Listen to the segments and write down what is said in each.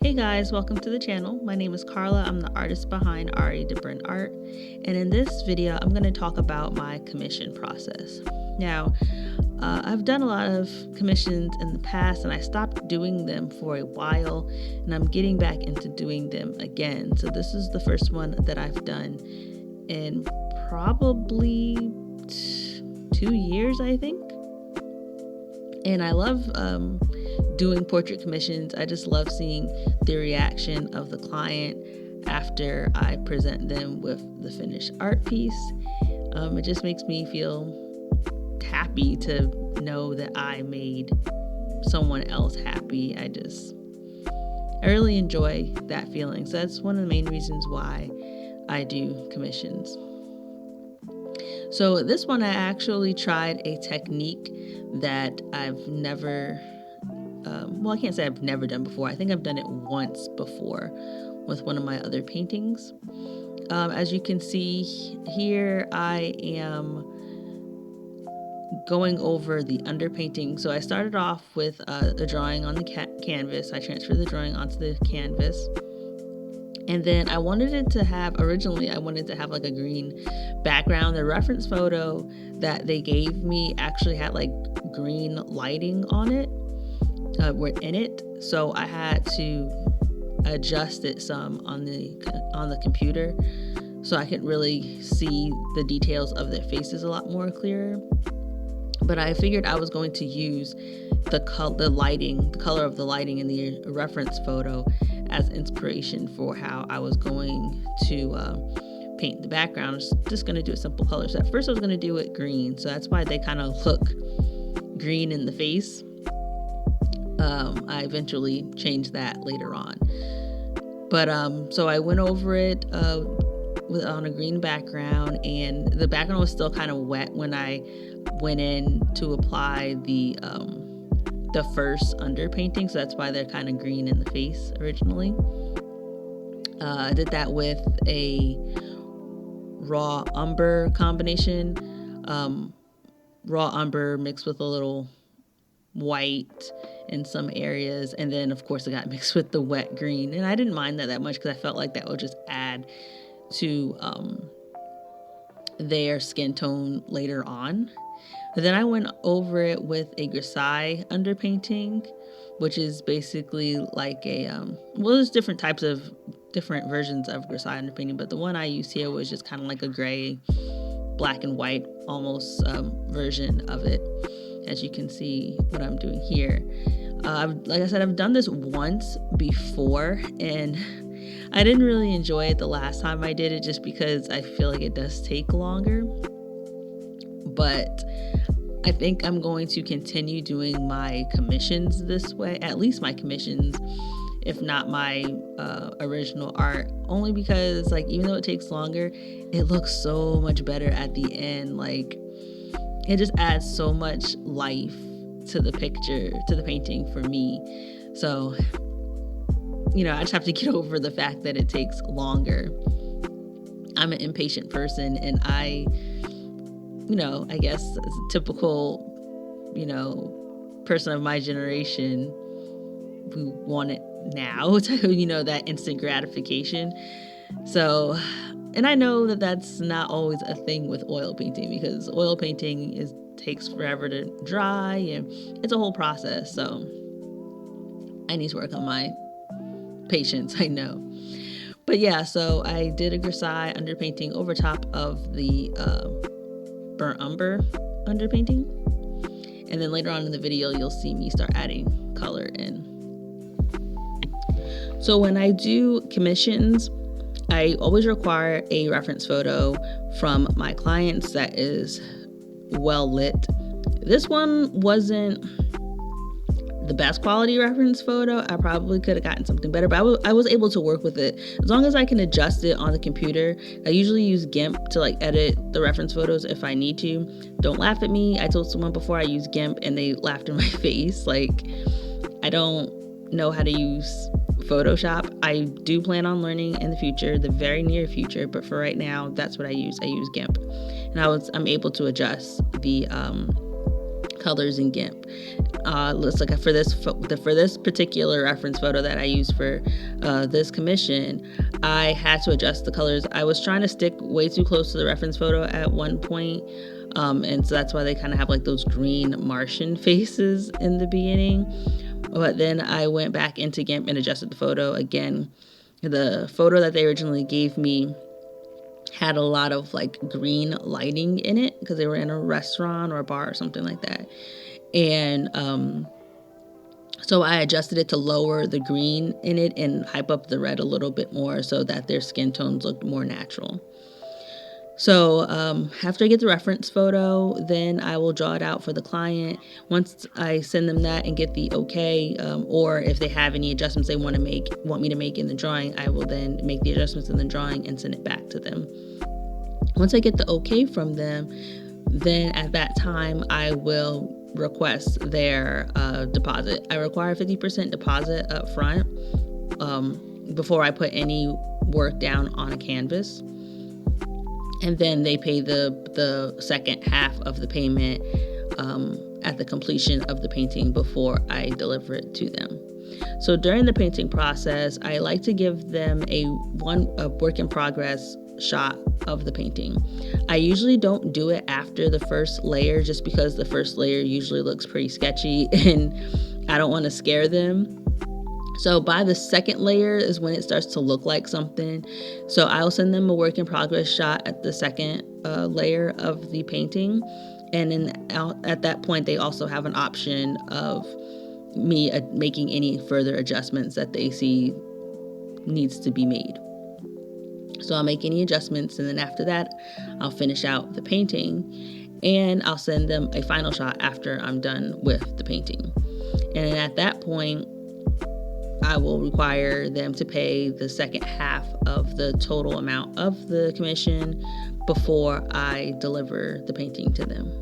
Hey guys, welcome to the channel. My name is Carla. I'm the artist behind Arie Debren Art. And in this video, I'm going to talk about my commission process. Now, I've done a lot of commissions in the past and I stopped doing them for a while and I'm getting back into doing them again. So this is the first one that I've done in probably 2 years, I think. And I love doing portrait commissions. I just love seeing the reaction of the client after I present them with the finished art piece. It just makes me feel happy to know that I made someone else happy. I really enjoy that feeling. So that's one of the main reasons why I do commissions. So this one, I actually tried a technique that I've never, I can't say I've never done before. I think I've done it once before with one of my other paintings. As you can see here, I am going over the underpainting. So I started off with a drawing on the canvas. I transferred the drawing onto the canvas. And then I wanted to have like a green background. The reference photo that they gave me actually had like green lighting on it, in it. So I had to adjust it some on the computer so I could really see the details of their faces a lot more clearer. But I figured I was going to use the color of the lighting in the reference photo as inspiration for how I was going to paint the background. I was just going to do a simple color. So at first I was going to do it green. So that's why they kind of look green in the face. I eventually changed that later on. But so I went over it on a green background, and the background was still kind of wet when I went in to apply the first underpainting, so that's why they're kind of green in the face originally. I did that with a raw umber combination, raw umber mixed with a little white in some areas, and then of course it got mixed with the wet green, and I didn't mind that much because I felt like that would just add to their skin tone later on. But then I went over it with a Glaze underpainting, which is basically like there's different versions of Glaze underpainting, but the one I used here was just kind of like a gray, black and white almost version of it, as you can see what I'm doing here. Like I said, I've done this once before, and I didn't really enjoy it the last time I did it just because I feel like it does take longer. But I think I'm going to continue doing my commissions this way, at least my commissions, if not my original art, only because like even though it takes longer, it looks so much better at the end. Like it just adds so much life to the picture, to the painting for me. So I just have to get over the fact that it takes longer. I'm an impatient person, and I guess as a typical, person of my generation, we want it now, to, that instant gratification. So, and I know that that's not always a thing with oil painting, because oil painting takes forever to dry, and it's a whole process. So I need to work on my patience, I know. But yeah, so I did a Glaze underpainting over top of the burnt umber underpainting, and then later on in the video you'll see me start adding color in. So when I do commissions, I always require a reference photo from my clients that is well lit. This one wasn't the best quality reference photo. I probably could have gotten something better, but I was able to work with it as long as I can adjust it on the computer. I usually use GIMP to like edit the reference photos if I need to. Don't laugh at me. I told someone before I used GIMP and they laughed in my face. Like, I don't know how to use Photoshop. I do plan on learning in the future, the very near future, but for right now, that's what I use. I use GIMP, and I'm able to adjust the colors in GIMP. Let's look at for this particular reference photo that I used for this commission. I had to adjust the colors. I was trying to stick way too close to the reference photo at one point, and so that's why they kind of have like those green Martian faces in the beginning. But then I went back into GIMP and adjusted the photo again. The photo that they originally gave me had a lot of like green lighting in it because they were in a restaurant or a bar or something like that. And so I adjusted it to lower the green in it and hype up the red a little bit more so that their skin tones looked more natural. So after I get the reference photo, then I will draw it out for the client. Once I send them that and get the okay, or if they have any adjustments they want me to make in the drawing, I will then make the adjustments in the drawing and send it back to them. Once I get the okay from them, then at that time I will request their deposit. I require 50% deposit up front before I put any work down on a canvas. And then they pay the second half of the payment at the completion of the painting before I deliver it to them. So during the painting process, I like to give them a work in progress shot of the painting. I usually don't do it after the first layer just because the first layer usually looks pretty sketchy and I don't want to scare them. So by the second layer is when it starts to look like something. So I'll send them a work in progress shot at the second layer of the painting. And then at that point, they also have an option of me making any further adjustments that they see needs to be made. So I'll make any adjustments, and then after that, I'll finish out the painting and I'll send them a final shot after I'm done with the painting. And at that point, I will require them to pay the second half of the total amount of the commission before I deliver the painting to them.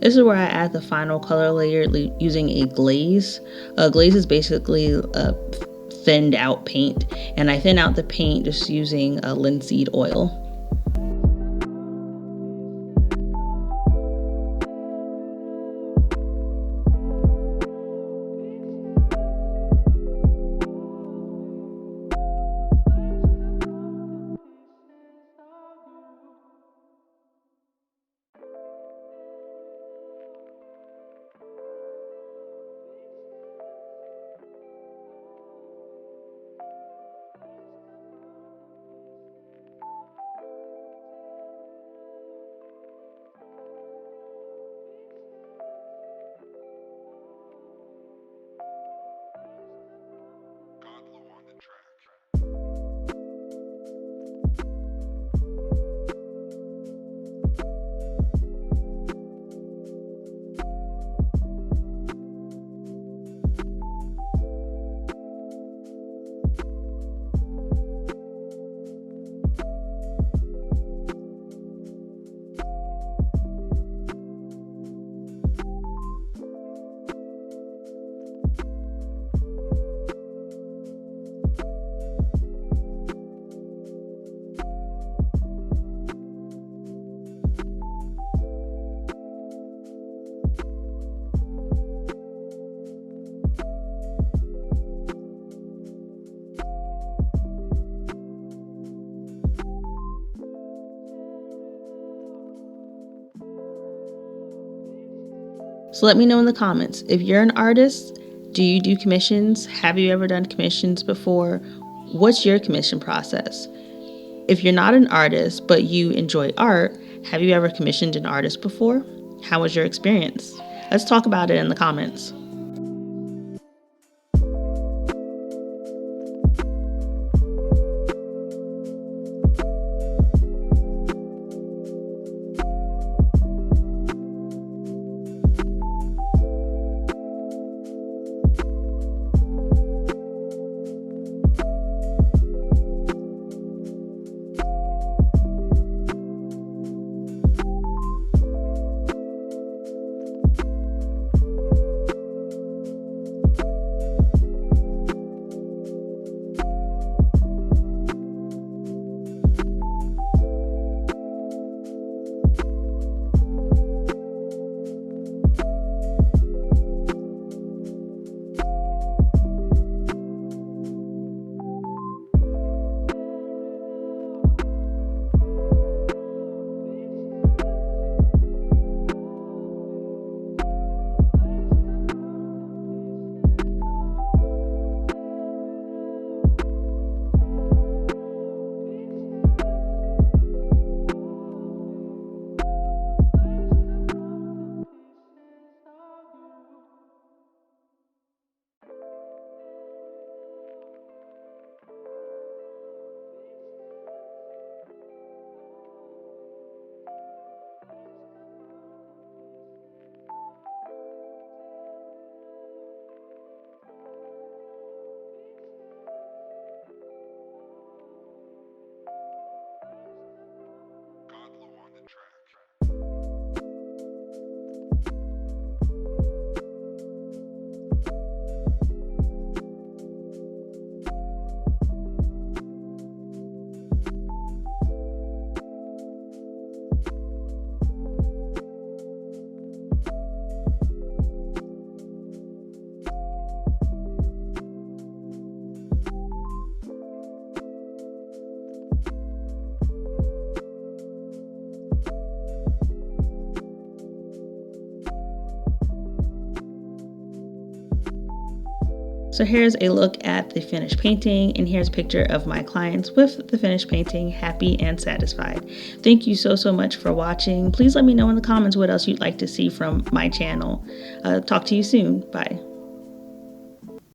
This is where I add the final color layer using a glaze. Glaze is basically a thinned out paint, and I thin out the paint just using linseed oil. Godlow on the track. So let me know in the comments, if you're an artist, do you do commissions? Have you ever done commissions before? What's your commission process? If you're not an artist, but you enjoy art, have you ever commissioned an artist before? How was your experience? Let's talk about it in the comments. So here's a look at the finished painting, and here's a picture of my clients with the finished painting, happy and satisfied. Thank you so much for watching. Please let me know in the comments what else you'd like to see from my channel. Talk to you soon. Bye.